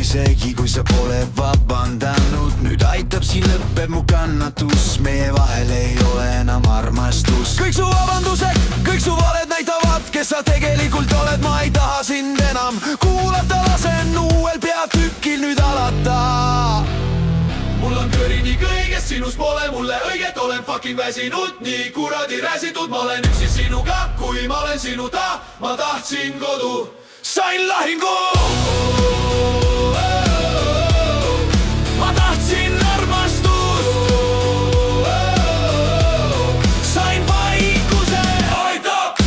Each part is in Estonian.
isegi kui sa pole vabandanud. Nüüd aitab, siin lõpeb mu kannatus, meie vahel ei ole enam armastus. Kõik su vabandused, kõik su valed näitavad, kes sa tegelikult oled. Ma ei taha sind enam kuulata, lasen uuel peatükil nüüd alata. Mul on kõrini kõigest, sinust pole mulle õiget, olen fucking väsinud, nii kuradi räsitud. Ma olen üksi sinuga, kui ma olen sinuta, ma tahtsin kodu, sain lahingu. Ma tahtsin armastust, sain vaikuse. Aitab!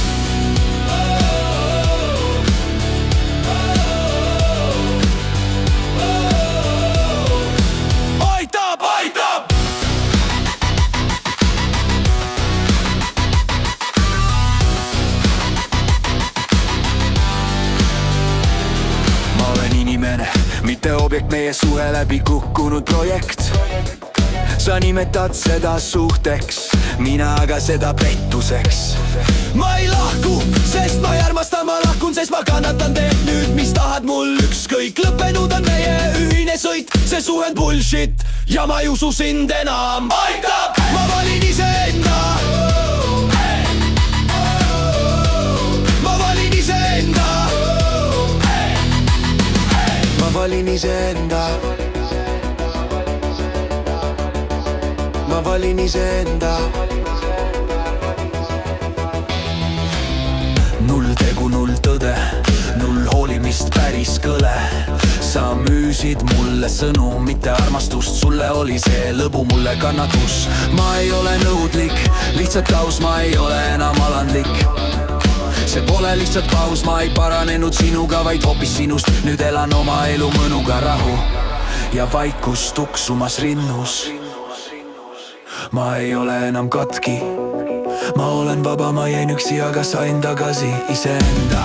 Aitab, aitab! Ma olen inimene, mitte objekt, meie suhe läbi kukkunud projekt. Sa nimetad seda suhteks, mina aga seda pettuseks. Ma ei lahku, sest ma ei armasta, ma lahkun, sest ma kannatan teed. Nüüd mis tahad mul, ükskõik, lõppenud on meie ühine sõit. See suhe on bullshit ja ma ei usu sind enam. Aitab! Ma valin iseenda. Ma valin iseenda. Ma valin iseenda. Ma valin iseenda. Null tegu, null tõde, null hoolimist, päris kõle. Sa müüsid mulle sõnu, mitte armastust. Sulle oli see lõbu, mulle kannatus. Ma ei ole nõudlik, lihtsalt aus, ma ei ole enam alandlik. See pole lihtsalt paus, ma ei paranenud sinuga, vaid hoopis sinust. Nüüd elan oma elu mõnuga, rahu ja vaikus tuksumas rinnus. Ma ei ole enam katki, ma olen vaba, ma jäin üksi, aga sain tagasi iseenda.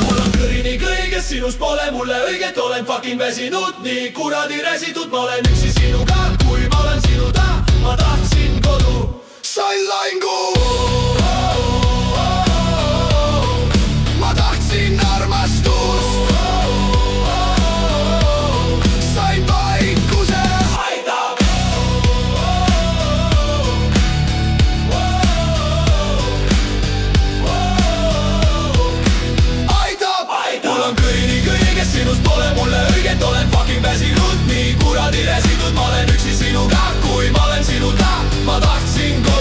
Mul on kõrini kõigest, sinust pole mulle õiget, olen fucking väsinud, nii kuradi räsitud. Ma olen üksi sinuga, kui ma olen sinuta, ma tahtsin kodu, sain lahingu. Ma tahtsin armastust, sain vaikuse. Aitab! Aitab! Mul on kõrini kõigest, sinust pole mulle õiget, olen fucking väsinud, nii kuradi räsitud. Ma olen üksi sinuga, kui ma olen sinuta, ma tahtsin kodu.